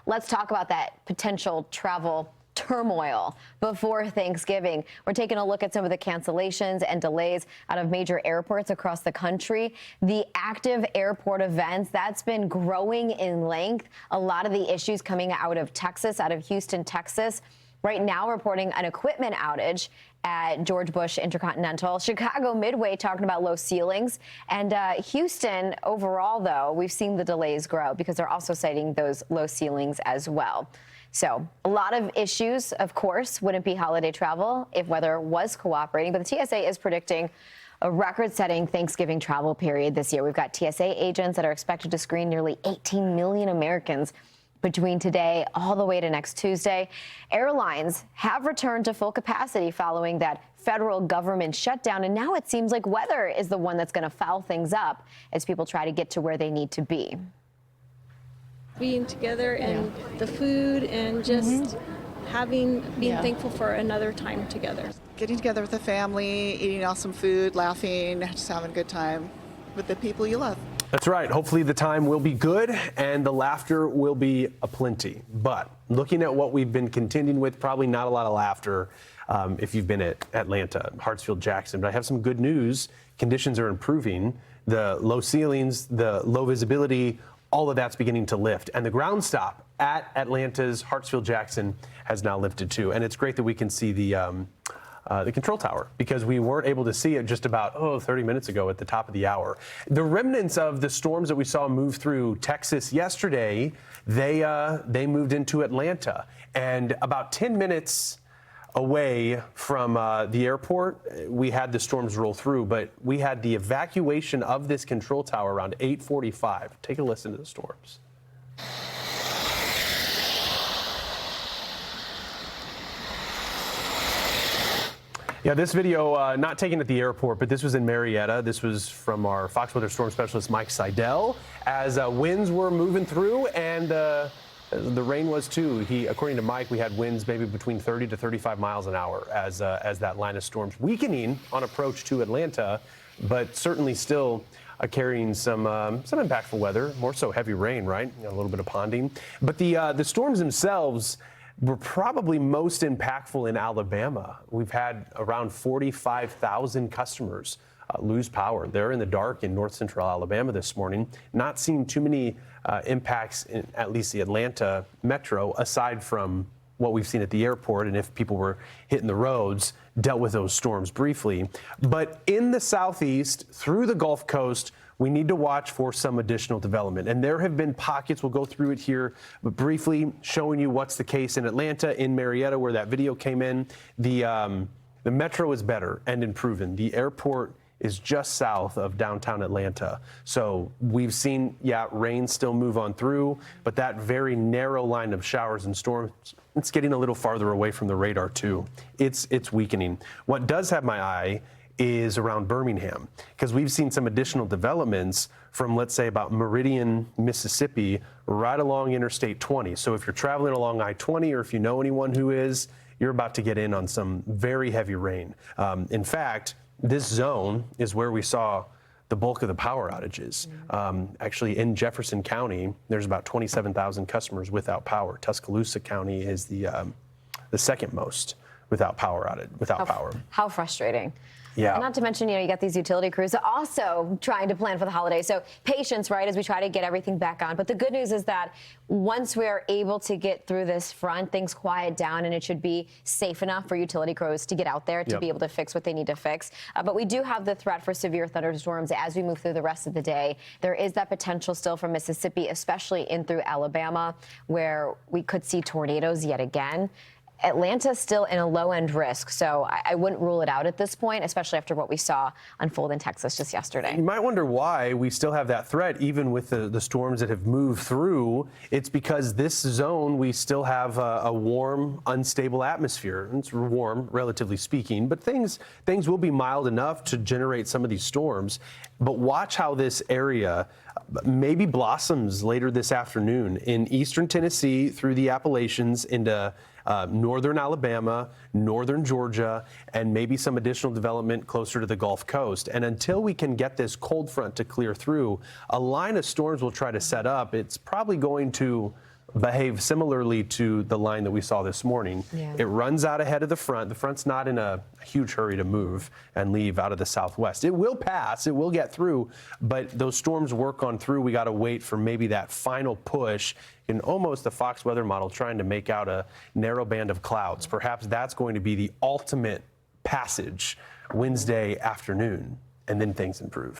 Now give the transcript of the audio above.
let's talk about that potential travel turmoil before Thanksgiving. We're taking a look at some of the cancellations and delays out of major airports across the country. The active airport events, that's been growing in length. A lot of the issues coming out of Texas, out of Houston, Texas. Right now reporting an equipment outage at George Bush Intercontinental. Chicago Midway talking about low ceilings. And Houston overall, though, we've seen the delays grow because they're also citing those low ceilings as well. So a lot of issues, of course, wouldn't be holiday travel if weather was cooperating. But the TSA is predicting a record-setting Thanksgiving travel period this year. We've got TSA agents that are expected to screen nearly 18 million Americans between today all the way to next Tuesday. Airlines have returned to full capacity following that federal government shutdown. And now it seems like weather is the one that's going to foul things up as people try to get to where they need to be. Being together and the food and just being thankful for another time together. Getting together with the family, eating awesome food, laughing, just having a good time with the people you love. That's right. Hopefully the time will be good and the laughter will be aplenty. But looking at what we've been contending with, probably not a lot of laughter if you've been at Atlanta, Hartsfield-Jackson. But I have some good news. Conditions are improving. The low ceilings, the low visibility, all of that's beginning to lift. And the ground stop at Atlanta's Hartsfield-Jackson has now lifted too. And it's great that we can see the control tower because we weren't able to see it just about 30 minutes ago at the top of the hour. The remnants of the storms that we saw move through Texas yesterday, they moved into Atlanta. And about 10 minutes away from the airport, we had the storms roll through, but we had the evacuation of this control tower around 8:45. Take a listen to the storms. Yeah, this video not taken at the airport, but this was in Marietta. This was from our Fox Weather Storm Specialist, Mike Seidel, as winds were moving through and the rain was too. According to Mike, we had winds maybe between 30 to 35 miles an hour as that line of storms weakening on approach to Atlanta, but certainly still carrying some impactful weather, more so heavy rain, right? A little bit of ponding. But the storms themselves were probably most impactful in Alabama. We've had around 45,000 customers lose power. They're in the dark in north central Alabama this morning. Not seeing too many impacts in at least the Atlanta metro, aside from what we've seen at the airport, and if people were hitting the roads, dealt with those storms briefly. But in the southeast, through the Gulf Coast, we need to watch for some additional development. And there have been pockets, we'll go through it here, but briefly showing you what's the case in Atlanta, in Marietta, where that video came in. The metro is better and improving. The airport is just south of downtown Atlanta. So we've seen, rain still move on through, but that very narrow line of showers and storms, it's getting a little farther away from the radar too. It's weakening. What does have my eye is around Birmingham, because we've seen some additional developments from, let's say, about Meridian, Mississippi, right along Interstate 20. So if you're traveling along I-20 or if you know anyone who is, you're about to get in on some very heavy rain. In fact, this zone is where we saw the bulk of the power outages. Actually, in Jefferson County, there's about 27,000 customers without power. Tuscaloosa County is the second most without power. How frustrating. Yeah. Not to mention, you got these utility crews also trying to plan for the holidays. So patience, right, as we try to get everything back on. But the good news is that once we are able to get through this front, things quiet down, and it should be safe enough for utility crews to get out there to be able to fix what they need to fix. But we do have the threat for severe thunderstorms as we move through the rest of the day. There is that potential still from Mississippi, especially in through Alabama, where we could see tornadoes yet again. Atlanta's still in a low-end risk, so I wouldn't rule it out at this point, especially after what we saw unfold in Texas just yesterday. You might wonder why we still have that threat, even with the storms that have moved through. It's because this zone, we still have a warm, unstable atmosphere. It's warm, relatively speaking, but things will be mild enough to generate some of these storms. But watch how this area maybe blossoms later this afternoon in eastern Tennessee through the Appalachians into northern Alabama, northern Georgia, and maybe some additional development closer to the Gulf Coast. And until we can get this cold front to clear through, a line of storms will try to set up. It's probably going to behave similarly to the line that we saw this morning. Yeah. It runs out ahead of the front. The front's not in a huge hurry to move and leave out of the southwest. It will pass, it will get through, but those storms work on through. We got to wait for maybe that final push in almost the Fox weather model trying to make out a narrow band of clouds. Perhaps that's going to be the ultimate passage Wednesday afternoon, and then things improve.